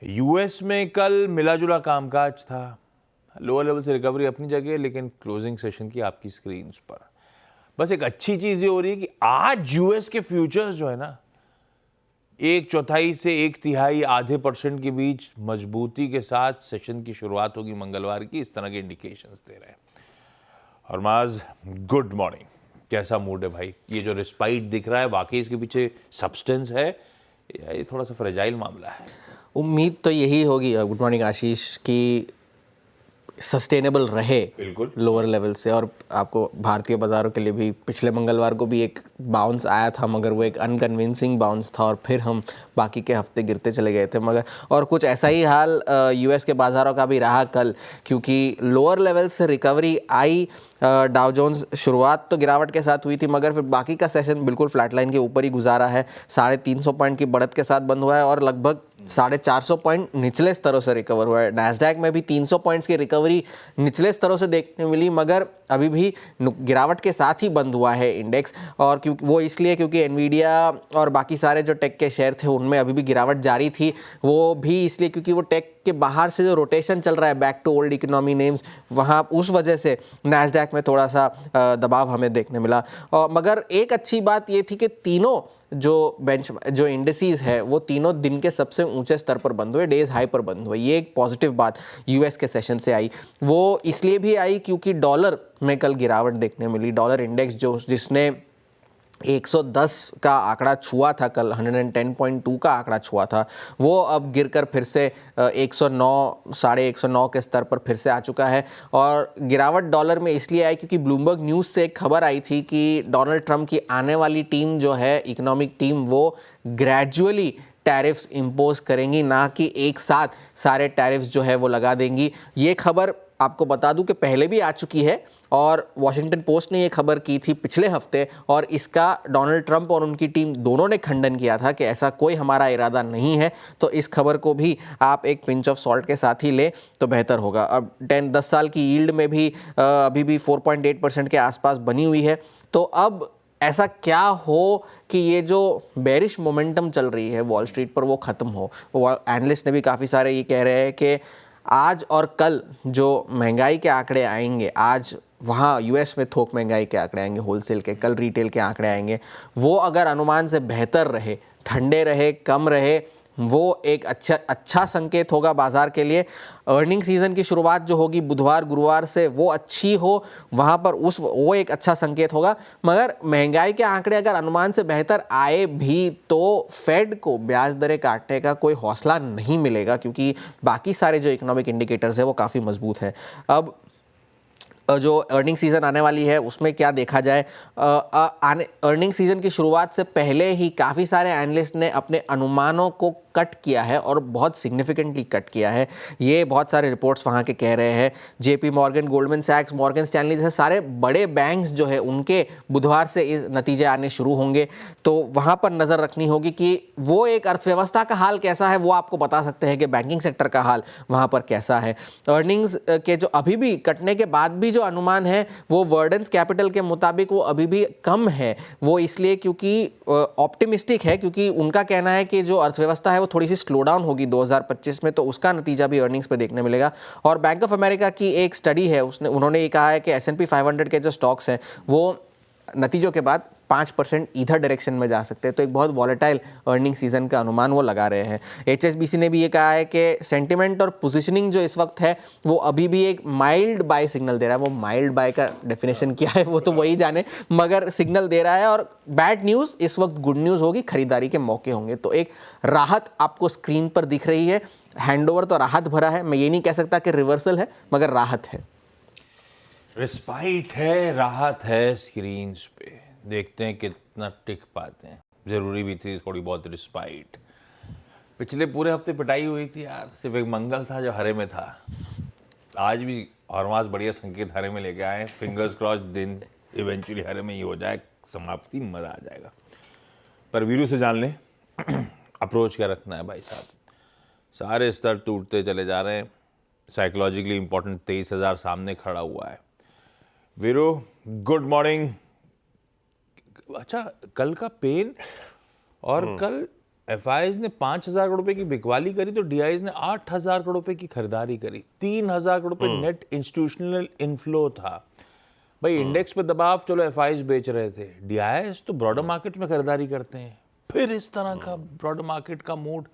US में कल मिला जुला कामकाज था, लोअर लेवल से रिकवरी अपनी जगह, लेकिन क्लोजिंग सेशन की आपकी स्क्रीन पर बस एक अच्छी चीज ये हो रही है कि आज यूएस के फ्यूचर्स जो है ना, 1/4 से 1/3 आधे % के बीच मजबूती के साथ सेशन की शुरुआत होगी मंगलवार की, इस तरह के इंडिकेशंस दे रहे हैं। और माज, गुड मॉर्निंग, कैसा मूड है भाई? ये जो रिस्पाइट दिख रहा है वाकई इसके पीछे सब्सटेंस है या ये थोड़ा सा फ्रेजाइल मामला है? उम्मीद तो यही होगी, गुड मॉर्निंग आशीष, कि सस्टेनेबल रहे बिल्कुल लोअर लेवल से। और आपको भारतीय बाज़ारों के लिए भी पिछले मंगलवार को भी एक बाउंस आया था, मगर वो एक अनकन्विंसिंग बाउंस था और फिर हम बाकी के हफ्ते गिरते चले गए थे। मगर और कुछ ऐसा ही हाल यूएस के बाज़ारों का भी रहा कल, क्योंकि लोअर लेवल से रिकवरी आई। डाउ जोन्स शुरुआत तो गिरावट के साथ हुई थी, मगर फिर बाकी का सेशन बिल्कुल फ्लैट लाइन के ऊपर ही गुजारा है। 350 पॉइंट की बढ़त के साथ बंद हुआ है और लगभग 450 पॉइंट निचले स्तरों से रिकवर हुआ है। नैस्डैक में भी 300 पॉइंट्स की रिकवरी निचले स्तरों से देखने मिली, मगर अभी भी गिरावट के साथ ही बंद हुआ है इंडेक्स। और क्योंकि वो इसलिए क्योंकि एनवीडिया और बाकी सारे जो टेक के शेयर थे उनमें अभी भी गिरावट जारी थी। वो भी इसलिए क्योंकि वो टेक के बाहर से जो रोटेशन चल रहा है back to old economy names, वहाँ उस वजह से नैस्डैक में थोड़ा सा दबाव हमें देखने मिला। और मगर एक अच्छी बात ये थी कि तीनों जो इंडिसेस है वो तीनों दिन के सबसे ऊंचे स्तर पर बंद हुए, डेज हाई पर बंद हुए। ये एक पॉजिटिव बात यूएस के सेशन से आई। वो इसलिए भी आई क्योंकि डॉलर में कल गिरावट देखने मिली। डॉलर इंडेक्स जिसने 110 का आंकड़ा छुआ था कल, 110.2 का आंकड़ा छुआ था, वो अब गिरकर फिर से 109, 109 के स्तर पर फिर से आ चुका है। और गिरावट डॉलर में इसलिए आई क्योंकि ब्लूमबर्ग न्यूज़ से एक खबर आई थी कि डोनाल्ड ट्रंप की आने वाली टीम जो है, इकोनॉमिक टीम, वो ग्रेजुअली टैरिफ्स इम्पोज करेंगी, ना कि एक साथ सारे टैरिफ्स जो है वो लगा देंगी। ये खबर आपको बता दूं कि पहले भी आ चुकी है और वॉशिंगटन पोस्ट ने ये खबर की थी पिछले हफ्ते, और इसका डोनाल्ड ट्रंप और उनकी टीम दोनों ने खंडन किया था कि ऐसा कोई हमारा इरादा नहीं है। तो इस खबर को भी आप एक पिंच ऑफ सॉल्ट के साथ ही ले तो बेहतर होगा। अब 10 साल की यील्ड में भी अभी भी 4.8% के आसपास बनी हुई है। तो अब ऐसा क्या हो कि ये जो बेरिश मोमेंटम चल रही है वॉल स्ट्रीट पर वो ख़त्म हो। एनालिस्ट ने भी काफ़ी सारे ये कह रहे हैं कि आज और कल जो महंगाई के आंकड़े आएंगे, आज वहाँ यूएस में थोक महंगाई के आंकड़े आएंगे होलसेल के, कल रिटेल के आंकड़े आएंगे, वो अगर अनुमान से बेहतर रहे, ठंडे रहे, कम रहे, वो एक अच्छा संकेत होगा बाज़ार के लिए। अर्निंग सीज़न की शुरुआत जो होगी बुधवार गुरुवार से, वो अच्छी हो, वहाँ पर वो एक अच्छा संकेत होगा। मगर महंगाई के आंकड़े अगर अनुमान से बेहतर आए भी तो फेड को ब्याज दरें काटने का कोई हौसला नहीं मिलेगा, क्योंकि बाकी सारे जो इकोनॉमिक इंडिकेटर्स है वो काफ़ी मजबूत है। अब जो अर्निंग सीज़न आने वाली है उसमें क्या देखा जाए, अर्निंग सीज़न की शुरुआत से पहले ही काफ़ी सारे एनालिस्ट ने अपने अनुमानों को कट किया है और बहुत सिग्निफिकेंटली कट किया है। ये बहुत सारे रिपोर्ट्स वहाँ के कह रहे हैं। जेपी मॉर्गन, गोल्डमैन सैक्स, मॉर्गन स्टैनली जैसे सारे बड़े बैंक्स जो है उनके बुधवार से इस नतीजे आने शुरू होंगे, तो वहाँ पर नज़र रखनी होगी कि वो एक अर्थव्यवस्था का हाल कैसा है, वो आपको बता सकते हैं कि बैंकिंग सेक्टर का हाल वहाँ पर कैसा है। अर्निंग्स के जो अभी भी कटने के बाद भी जो अनुमान है वो वर्डेंस कैपिटल के मुताबिक वो अभी भी कम है। वो इसलिए क्योंकि ऑप्टिमिस्टिक है, क्योंकि उनका कहना है कि जो अर्थव्यवस्था है वो थोड़ी सी स्लो डाउन होगी 2025 में, तो उसका नतीजा भी अर्निंग्स पे देखने मिलेगा। और बैंक ऑफ अमेरिका की एक स्टडी है, उन्होंने ये कहा है कि S&P 500 के जो स्टॉक्स हैं वो नतीजों के बाद 5% इधर डायरेक्शन में जा सकते हैं। तो एक बहुत वॉलेटाइल अर्निंग सीजन का अनुमान वो लगा रहे हैं। HSBC ने भी ये कहा है कि सेंटिमेंट और पोजीशनिंग जो इस वक्त है वो अभी भी एक माइल्ड बाय सिग्नल दे रहा है। वो माइल्ड बाय का डेफिनेशन क्या है वो तो वही जाने, मगर सिग्नल दे रहा है। और बैड न्यूज़ इस वक्त गुड न्यूज़ होगी, खरीदारी के मौके होंगे। तो एक राहत आपको स्क्रीन पर दिख रही है। हैंडओवर तो राहत भरा है, मैं ये नहीं कह सकता कि रिवर्सल है, मगर राहत है, रिस्पाइट है, राहत है। स्क्रीन पे देखते हैं कितना टिक पाते हैं। जरूरी भी थी थोड़ी बहुत रिस्पाइट। पिछले पूरे हफ्ते पिटाई हुई थी यार, सिर्फ एक मंगल था जो हरे में था। आज भी हरमास बढ़िया संकेत हरे में लेके आए। फिंगर्स क्रॉस, दिन इवेंचुअली हरे में ही हो जाए, समाप्ति, मजा आ जाएगा। पर वीरू से जान लें अप्रोच क्या रखना है भाई साहब। सारे स्तर टूटते चले जा रहे हैं। साइकोलॉजिकली इंपॉर्टेंट 23,000 सामने खड़ा हुआ है। Veeru, good morning. अच्छा, कल का पेन और कल एफआईज ने 5,000 करोड़ रुपए की बिकवाली करी तो डीआईज ने 8,000 करोड़ रुपए की खरीदारी करी। 3,000 करोड़ रुपए नेट इंस्टीट्यूशनल इनफ्लो था। भाई इंडेक्स पे दबाव, चलो एफआईज बेच रहे थे, डीआईज तो ब्रॉडर मार्केट में खरीदारी करते हैं। फिर इस तरह का ब्रॉडर मार्केट का मूड